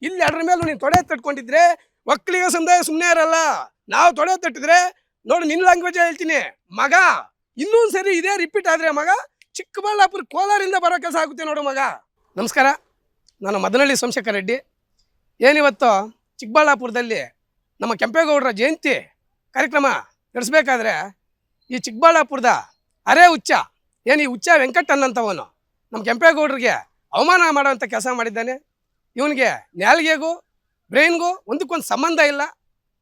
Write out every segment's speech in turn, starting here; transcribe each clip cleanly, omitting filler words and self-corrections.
ಇಲ್ಲಿ ಎರಡರ ಮೇಲೂ ನೀನು ತೊಡೆ ತಟ್ಕೊಂಡಿದ್ರೆ ಒಕ್ಕಲಿಗ ಸಮುದಾಯ ಸುಮ್ಮನೆ ಇರಲ್ಲ. ನಾವು ತೊಡೆ ತಟ್ಟಿದ್ರೆ ನೋಡಿ ನಿನ್ನ ಲ್ಯಾಂಗ್ವೇಜ್ ಹೇಳ್ತೀನಿ ಮಗ, ಇನ್ನೊಂದು ಸರಿ ಇದೇ ರಿಪೀಟ್ ಆದರೆ ಮಗ ಚಿಕ್ಕಬಳ್ಳಾಪುರ ಕೋಲಾರಿಂದ ಬರೋ ಕೆಲಸ ಆಗುತ್ತೆ ನೋಡು ಮಗ. ನಮಸ್ಕಾರ, ನಾನು ಮದನಹಳ್ಳಿ ಸೋಮಶೇಖರ ರೆಡ್ಡಿ. ಏನಿವತ್ತು ಚಿಕ್ಕಬಳ್ಳಾಪುರದಲ್ಲಿ ನಮ್ಮ ಕೆಂಪೇಗೌಡರ ಜಯಂತಿ ಕಾರ್ಯಕ್ರಮ ನಡೆಸಬೇಕಾದ್ರೆ ಈ ಚಿಕ್ಕಬಳ್ಳಾಪುರದ ಅರೆ ಹುಚ್ಚ ಏನು ಈ ಹುಚ್ಚ ವೆಂಕಟಣ್ಣಂಥವನು ನಮ್ಮ ಕೆಂಪೇಗೌಡರಿಗೆ ಅವಮಾನ ಮಾಡೋವಂಥ ಕೆಲಸ ಮಾಡಿದ್ದಾನೆ. ಇವನಿಗೆ ನ್ಯಾಲ್ಗೆಗೂ ಬ್ರೈನ್ಗೂ ಒಂದಕ್ಕೊಂದು ಸಂಬಂಧ ಇಲ್ಲ.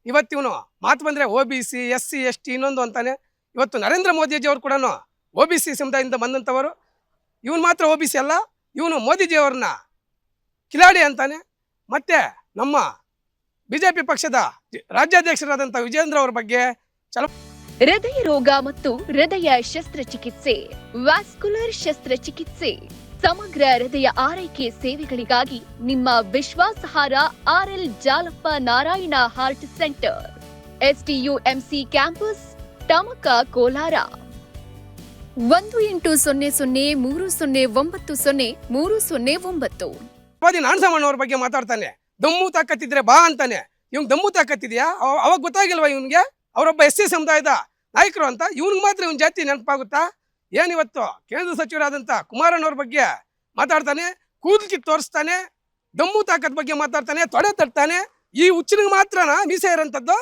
ಇವತ್ತು ಮಾತು ಬಂದರೆ OBC SC ST ಇನ್ನೊಂದು ಅಂತಾನೆ. ಇವತ್ತು ನರೇಂದ್ರ ಮೋದಿಜಿಯವರು ಕೂಡ OBC ಸಮುದಾಯದಿಂದ ಬಂದಂಥವರು. ಇವನು ಮಾತ್ರ OBC ಅಲ್ಲ, ಇವನು ಮೋದಿಜಿಯವ್ರನ್ನ ಕಿಲಾಡಿ ಅಂತಾನೆ. ಮತ್ತು ನಮ್ಮ BJP ಪಕ್ಷದ ರಾಜ್ಯಾಧ್ಯಕ್ಷರಾದಂಥ ವಿಜೇಂದ್ರ ಅವ್ರ ಬಗ್ಗೆ ಹೃದಯ ರೋಗ ಮತ್ತು ಹೃದಯ ಶಸ್ತ್ರಚಿಕಿತ್ಸೆ, ವ್ಯಾಸ್ಕುಲರ್ ಶಸ್ತ್ರಚಿಕಿತ್ಸೆ, ಸಮಗ್ರ ಹೃದಯ ಆರೈಕೆ ಸೇವೆಗಳಿಗಾಗಿ ನಿಮ್ಮ ವಿಶ್ವಾಸಾರ್ಹ RL Jalappa Narayana heart centre, STUMC campus, Tamaka, Kolar. 180030090309. ನಾಣಸಮಣ್ಣವ್ರ ಬಗ್ಗೆ ಮಾತಾಡ್ತಾನೆ. ದಮ್ಮು ತಾಕತ್ತಿದ್ರೆ ಬಾ ಅಂತಾನೆ. ಇವ್ನು ದಮ್ಮು ತಾಕತ್ತಿದ್ಯಾ? ಅವಾಗ ಗೊತ್ತಾಗಿಲ್ವಾ ಇವನಿಗೆ ಅವರೊಬ್ಬ SC ಸಮುದಾಯದ ನಾಯಕರು ಅಂತ? ಇವ್ನಿಗೆ ಮಾತ್ರ ಇವನ್ ಜಾತಿ ನೆನಪಾಗುತ್ತಾ? ಏನಿವತ್ತು ಕೇಂದ್ರ ಸಚಿವರಾದಂಥ ಕುಮಾರಣ್ಣವ್ರ ಬಗ್ಗೆ ಮಾತಾಡ್ತಾನೆ, ಕೂದಲು ಕಿತ್ತು ತೋರಿಸ್ತಾನೆ, ದಮ್ಮು ತಾಕತ್ ಬಗ್ಗೆ ಮಾತಾಡ್ತಾನೆ, ತೊಡೆ ತಟ್ತಾನೆ. ಈ ಹುಚ್ಚನಿಗೆ ಮಾತ್ರನ ಮೀಸೆ ಇರೋಂಥದ್ದು?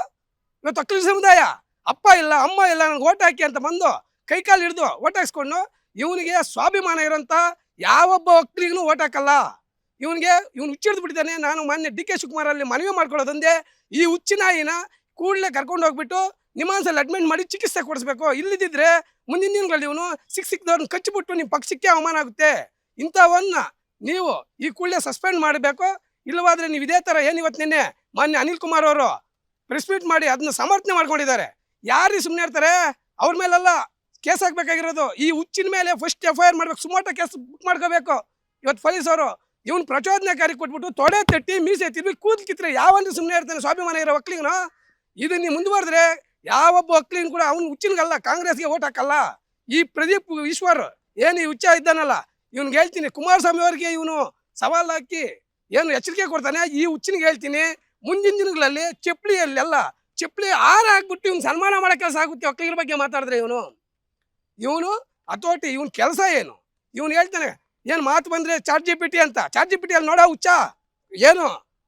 ಇವತ್ತು ಒಕ್ಕಲಿಗ ಸಮುದಾಯ ಅಪ್ಪ ಇಲ್ಲ ಅಮ್ಮ ಇಲ್ಲ ನನಗೆ ಓಟ್ ಹಾಕಿ ಅಂತ ಬಂದು ಕೈಕಾಲು ಹಿಡಿದು ಓಟ್ ಹಾಕ್ಸ್ಕೊಂಡು ಇವನಿಗೆ ಸ್ವಾಭಿಮಾನ ಇರೋಂಥ ಯಾವೊಬ್ಬ ಒಕ್ಕಲಿಗೂ ಓಟ್ ಹಾಕಲ್ಲ. ಇವನು ಹುಚ್ಚಿಡ್ದು ಬಿಟ್ಟಿದ್ದಾನೆ. ನಾನು ಮೊನ್ನೆ DK ಶಿವಕುಮಾರ್ ಅಲ್ಲಿ ಮನವಿ ಮಾಡ್ಕೊಳ್ಳೋದೊಂದೇ, ಈ ಹುಚ್ಚಿನಾಯಿನ ಕೂಡಲೇ ಕರ್ಕೊಂಡು ಹೋಗ್ಬಿಟ್ಟು ನಿಮ್ಮಾನ್ಸಲ್ಲಿ ಅಡ್ಮಿಟ್ ಮಾಡಿ ಚಿಕಿತ್ಸೆ ಕೊಡಿಸ್ಬೇಕು. ಇಲ್ಲದಿದ್ದರೆ ಮುಂದಿನ ದಿನಗಳಲ್ಲಿ ಇವನು ಸಿಕ್ದವ್ರನ್ನ ಕಚ್ಚಿಬಿಟ್ಟು ನಿಮ್ಮ ಪಕ್ಷಕ್ಕೆ ಅವಮಾನ ಆಗುತ್ತೆ. ಇಂಥವನ್ನ ನೀವು ಈ ಕೂಡಲೇ ಸಸ್ಪೆಂಡ್ ಮಾಡಬೇಕು. ಇಲ್ಲವಾದರೆ ನೀವು ಇದೇ ಥರ ಏನಿವತ್ತು ನಿನ್ನೆ ಮೊನ್ನೆ ಅನಿಲ್ ಕುಮಾರ್ ಅವರು ಪ್ರೆಸ್ ಮೀಟ್ ಮಾಡಿ ಅದನ್ನ ಸಮರ್ಥನೆ ಮಾಡ್ಕೊಂಡಿದ್ದಾರೆ. ಯಾರು ಸುಮ್ಮನೆ ಇರ್ತಾರೆ? ಅವ್ರ ಮೇಲೆಲ್ಲ ಕೇಸ್ ಹಾಕಬೇಕಾಗಿರೋದು. ಈ ಹುಚ್ಚಿನ ಮೇಲೆ ಫಸ್ಟ್ FIR ಮಾಡ್ಬೇಕು, ಸುಮೋಟೋ ಕೇಸ್ ಬುಕ್ ಮಾಡ್ಕೋಬೇಕು. ಇವತ್ತು ಪೊಲೀಸವರು ಇವನು ಪ್ರಚೋದನೆಕಾರಿ ಕೊಟ್ಬಿಟ್ಟು ತೊಡೆ ತಟ್ಟಿ ಮೀಸೆ ತಿರುಗಿ ಕೂದಲು ಕಿತ್ತರೆ ಯಾವನ್ರಿ ಸುಮ್ಮನೆ ಇರ್ತಾನೆ? ಸ್ವಾಭಿಮಾನ ಇರೋ ಒಕ್ಕಲಿಗನು ಇದು ನೀವು ಮುಂದುವರೆದ್ರೆ ಯಾವೊಬ್ಬ ಒಕ್ಕಲಿಗನು ಕೂಡ ಅವ್ನು ಹುಚ್ಚಿನಗಲ್ಲ, ಕಾಂಗ್ರೆಸ್ಗೆ ಓಟ್ ಹಾಕಲ್ಲ. ಈ ಪ್ರದೀಪ್ ಈಶ್ವರ್ ಏನು ಈ ಹುಚ್ಚ ಇದ್ದಾನಲ್ಲ, ಇವ್ನಿಗೆ ಹೇಳ್ತೀನಿ, ಕುಮಾರಸ್ವಾಮಿ ಅವ್ರಿಗೆ ಇವನು ಸವಾಲು ಹಾಕಿ ಏನು ಎಚ್ಚರಿಕೆ ಕೊಡ್ತಾನೆ. ಈ ಹುಚ್ಚಿನಿಗೆ ಹೇಳ್ತೀನಿ, ಮುಂದಿನ ದಿನಗಳಲ್ಲಿ ಚಪ್ಪಲಿಯಲ್ಲೆಲ್ಲ ಚಪ್ಪಲಿ ಹಾರ ಹಾಕ್ಬಿಟ್ಟು ಇವ್ನು ಸನ್ಮಾನ ಮಾಡೋ ಕೆಲಸ ಆಗುತ್ತೆ. ಒಕ್ಕಲಿಗರ ಬಗ್ಗೆ ಮಾತಾಡಿದ್ರೆ ಇವನು ಹತೋಟಿ, ಇವನ್ ಕೆಲಸ ಏನು? ಇವನು ಹೇಳ್ತಾನೆ ಏನು ಮಾತು ಬಂದರೆ ChatGPT ಅಂತ. ChatGPT ಅಲ್ಲಿ ನೋಡೋ ಹುಚ್ಚ ಏನು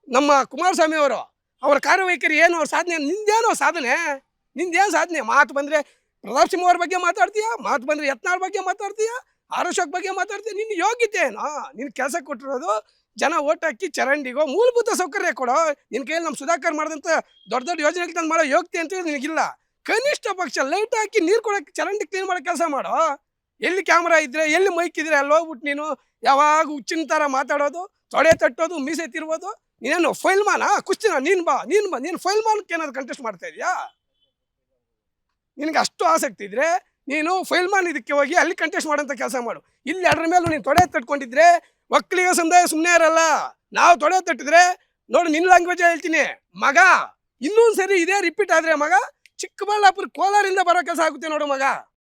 ನಮ್ಮ ಕುಮಾರಸ್ವಾಮಿ ಅವರು ಅವರ ಕಾರ್ಯವೈಖರಿ ಏನು, ಅವ್ರ ಸಾಧನೆ, ನಿಂದೇನೋ ಸಾಧನೆ, ನಿಂದೇನು ಸಾಧನೆ? ಮಾತು ಬಂದರೆ ಪ್ರತಾಪ್ ಸಿಂಹ ಅವ್ರ ಬಗ್ಗೆ ಮಾತಾಡ್ತೀಯಾ, ಮಾತು ಬಂದರೆ ಯತ್ನಾಳ್ ಬಗ್ಗೆ ಮಾತಾಡ್ತೀಯಾ, ಆರೋಶಕ್ ಬಗ್ಗೆ ಮಾತಾಡ್ತೀಯ. ನಿನ್ನ ಯೋಗ್ಯತೆ ಏನೋ? ನಿನ್ನ ಕೆಲಸ ಕೊಟ್ಟಿರೋದು ಜನ ಓಟ್ ಹಾಕಿ ಚರಂಡಿಗೋ ಮೂಲಭೂತ ಸೌಕರ್ಯ ಕೊಡೋ. ನಿನ್ನ ಕೈಯಲ್ಲಿ ನಮ್ಮ ಸುಧಾಕರ್ ಮಾಡಿದಂಥ ದೊಡ್ಡ ದೊಡ್ಡ ಯೋಜನೆಗಳು ತಂದು ಮಾಡೋ ಯೋಗ್ಯತೆ ಅಂತ ನಿನಗಿಲ್ಲ. ಕನಿಷ್ಠ ಪಕ್ಷ ಲೈಟ್ ಹಾಕಿ ನೀರು ಕೊಡೋಕ್ಕೆ ಚರಂಡಿ ಕ್ಲೀನ್ ಮಾಡೋ ಕೆಲಸ ಮಾಡೋ. ಎಲ್ಲಿ ಕ್ಯಾಮ್ರಾ ಇದ್ದರೆ, ಎಲ್ಲಿ ಮೈಕ್ ಇದ್ರೆ ಅಲ್ಲಿ ಹೋಗ್ಬಿಟ್ಟು ನೀನು ಯಾವಾಗ ಹುಚ್ಚಿನ ಥರ ಮಾತಾಡೋದು, ತೊಡೆ ತಟ್ಟೋದು, ಮೀಸೆ ತಿರ್ಬೋದು. ನೀನೇನು ಫೈಲ್ಮಾನ ಕುಸ್ತಿನ? ನೀನು ಫೈಲ್ಮಾನಕ್ಕೆ ಏನಾದ್ರು ಕಂಟೆಸ್ಟ್ ಮಾಡ್ತಾ ಇದೆಯಾ? ನಿನಗೆ ಅಷ್ಟು ಆಸಕ್ತಿ ಇದ್ದರೆ ನೀನು ಫೈಲ್ಮಾನ್ ಇದಕ್ಕೆ ಹೋಗಿ ಅಲ್ಲಿ ಕಂಟೆಸ್ಟ್ ಮಾಡೋಂಥ ಕೆಲಸ ಮಾಡು. ಇಲ್ಲಿ ಎರಡರ ಮೇಲೂ ನೀನು ತೊಡೆ ತಟ್ಕೊಂಡಿದ್ರೆ ಒಕ್ಕಲಿಗ ಸಮುದಾಯ ಸುಮ್ಮನೆ ಇರಲ್ಲ. ನಾವು ತೊಡೆ ತಟ್ಟಿದ್ರೆ ನೋಡಿ ನಿನ್ನ ಲ್ಯಾಂಗ್ವೇಜ್ ಹೇಳ್ತೀನಿ ಮಗ, ಇನ್ನೊಂದು ಸರಿ ಇದೇ ರಿಪೀಟ್ ಆದರೆ ಮಗ ಚಿಕ್ಕಬಳ್ಳಾಪುರ ಕೋಲಾರಿಂದ ಬರೋ ಕೆಲಸ ಆಗುತ್ತೆ ನೋಡು ಮಗ.